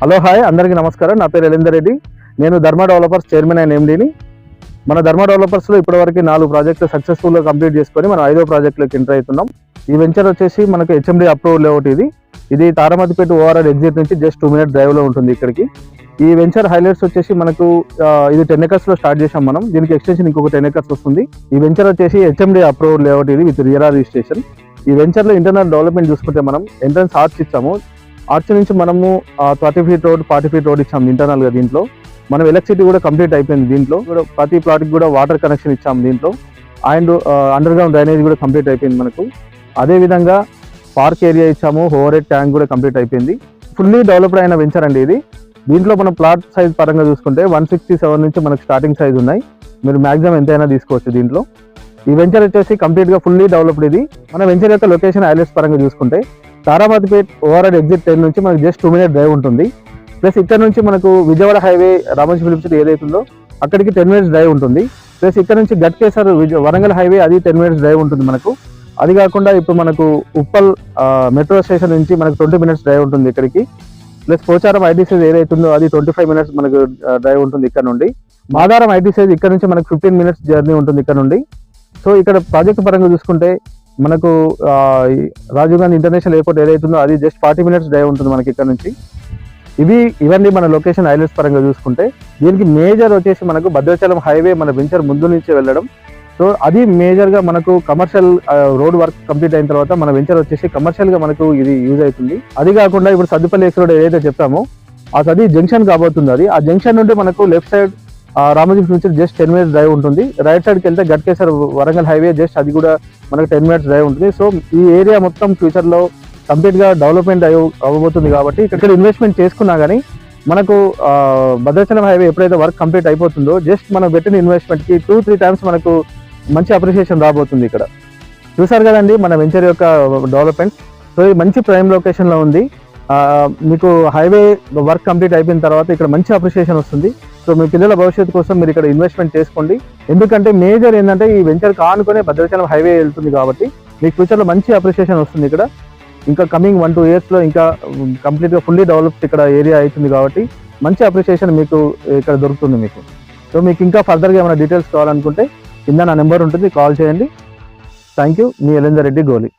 Hello hi అందరికీ నమస్కారం. నా పేరు ఎలిందర్ రెడ్డి. నేను ధర్మ డెవలపర్స్ చైర్మన్ అండ్ ఎండీని. మన ధర్మ డెవలపర్స్లో ఇప్పటివరకు 4 ప్రాజెక్టులు సక్సెస్ఫుల్గా కంప్లీట్ చేసుకొని మనం 5వ ప్రాజెక్టులోకి ఎంటర్ అవుతున్నాం. ఈ వెంచర్ వచ్చేసి మనకు హెచ్ఎండి అప్రూవల్ లేఅవుట్. ఇది తారామతిపేట ఓఆర్ఆర్ ఎగ్జిట్ నుంచి జస్ట్ 2 minute డ్రైవ్లో ఉంటుంది ఇక్కడికి. ఈ వెంచర్ హైలైట్స్ వచ్చేసి మనకు ఇది 10 acres లో స్టార్ట్ చేసాం మనం. దీనికి ఎక్స్టెన్షన్ ఇంకొక 10 acres వస్తుంది. ఈ వెంచర్ వచ్చేసి HMD approval layout with rear registration. ఈ వెంచర్లో ఇంటర్నల్ డెవలప్మెంట్ చూసుకుంటే మనం ఎంట్రన్స్ ఆర్చ్ ఇచ్చాము. ఆర్చ్ నుంచి మనము 30 feet రోడ్ 40 feet రోడ్ ఇచ్చాము ఇంటర్నల్గా. దీంట్లో మనం ఎలక్ట్రిసిటీ కూడా కంప్లీట్ అయిపోయింది. దీంట్లో కూడా ప్రతి ప్లాట్కి కూడా వాటర్ కనెక్షన్ ఇచ్చాము దీంట్లో. అండ్ అండర్ గ్రౌండ్ డ్రైనేజ్ కూడా కంప్లీట్ అయిపోయింది మనకు. అదేవిధంగా పార్క్ ఏరియా ఇచ్చాము. ఓవర్ హెడ్ ట్యాంక్ కూడా కంప్లీట్ అయిపోయింది. ఫుల్లీ డెవలప్డ్ అయిన వెంచర్ అండి ఇది. దీంట్లో మనం ప్లాట్ సైజ్ పరంగా చూసుకుంటే 167 నుంచి మనకు స్టార్టింగ్ సైజ్ ఉన్నాయి. మీరు మ్యాక్సిమం ఎంతైనా తీసుకోవచ్చు దీంట్లో. ఈ వెంచర్ వచ్చేసి కంప్లీట్గా ఫుల్లీ డెవలప్డ్ ఇది. మన వెంచర్ యొక్క లొకేషన్ హైలైట్స్ పరంగా చూసుకుంటే తారామతిపేట ఓఆర్ఆర్ ఎగ్జిట్ 10 నుంచి మనకు జస్ట్ 2 minute డ్రైవ్ ఉంటుంది. ప్లస్ ఇక్కడ నుంచి మనకు Vijayawada highway Ramoji film city ఏదైతుందో అక్కడికి 10 minutes డ్రైవ్ ఉంటుంది. ప్లస్ ఇక్కడ నుంచి గట్కేసర్ వరంగల్ హైవే అది 10 minutes డ్రైవ్ ఉంటుంది మనకు. అది కాకుండా ఇప్పుడు మనకు ఉప్పల్ మెట్రో స్టేషన్ నుంచి మనకు 20 minutes డ్రైవ్ ఉంటుంది ఇక్కడికి. ప్లస్ పోచారం ఐటీసీజ్ ఏదైతుందో అది 25 minutes మనకు డ్రైవ్ ఉంటుంది ఇక్కడ నుండి. మాదారం ఐటీసీజ్ ఇక్కడ నుంచి మనకు 15 minutes జర్నీ ఉంటుంది ఇక్కడ నుండి. సో ఇక్కడ ప్రాజెక్ట్ పరంగా చూసుకుంటే మనకు రాజీవ్ గాంధీ ఇంటర్నేషనల్ ఎయిర్పోర్ట్ ఏదైతుందో అది జస్ట్ 40 minutes డ్రైవ్ ఉంటుంది మనకి ఇక్కడ నుంచి. ఇవన్నీ మన లొకేషన్ హైలైట్స్ పరంగా చూసుకుంటే దీనికి మేజర్ వచ్చేసి మనకు భద్రాచలం హైవే మన వెంచర్ ముందు నుంచి వెళ్ళడం. సో అది మేజర్గా మనకు కమర్షియల్ రోడ్ వర్క్ కంప్లీట్ అయిన తర్వాత మన వెంచర్ వచ్చేసి కమర్షియల్గా మనకు ఇది యూజ్ అవుతుంది. అది కాకుండా ఇప్పుడు సద్దుపల్లి ఎక్స్ రోడ్ ఏదైతే చెప్తామో అది జంక్షన్ కాబోతుంది. ఆ జంక్షన్ నుండి మనకు left side Ramoji film city just 10 minutes drive ఉంటుంది. రైట్ సైడ్కి వెళ్తే గట్కేసర్ వరంగల్ హైవే జస్ట్ అది కూడా మనకు 10 minutes డ్రైవ్ ఉంటుంది. సో ఈ ఏరియా మొత్తం ఫ్యూచర్లో కంప్లీట్గా డెవలప్మెంట్ అవ్వబోతుంది. కాబట్టి ఇక్కడ ఇన్వెస్ట్మెంట్ చేసుకున్నా కానీ మనకు భద్రాచలం హైవే ఎప్పుడైతే వర్క్ కంప్లీట్ అయిపోతుందో జస్ట్ మనం పెట్టిన ఇన్వెస్ట్మెంట్కి 2-3 times మనకు మంచి అప్రిషియేషన్ రాబోతుంది. ఇక్కడ చూసారు కదండి మన వెంచర్ యొక్క డెవలప్మెంట్. సో ఇది మంచి ప్రైమ్ లొకేషన్లో ఉంది. మీకు హైవే వర్క్ కంప్లీట్ అయిపోయిన తర్వాత ఇక్కడ మంచి అప్రిషియేషన్ వస్తుంది. సో మీ పిల్లల భవిష్యత్తు కోసం మీరు ఇక్కడ ఇన్వెస్ట్మెంట్ చేసుకోండి. ఎందుకంటే మేజర్ ఏంటంటే ఈ వెంచర్ కానుకొని భద్రాచలం హైవే వెళ్తుంది కాబట్టి మీకు ఫ్యూచర్లో మంచి అప్రిషియేషన్ వస్తుంది. ఇక్కడ ఇంకా కమింగ్ 1-2 yearsలో ఇంకా కంప్లీట్గా ఫుల్లీ డెవలప్డ్ ఇక్కడ ఏరియా అవుతుంది కాబట్టి మంచి అప్రిషియేషన్ మీకు ఇక్కడ దొరుకుతుంది మీకు. సో మీకు ఇంకా ఫర్దర్గా ఏమైనా డీటెయిల్స్ కావాలనుకుంటే కింద నా నెంబర్ ఉంటుంది, కాల్ చేయండి. Thank you. మీ ఎలిందర్ రెడ్డి గోలి.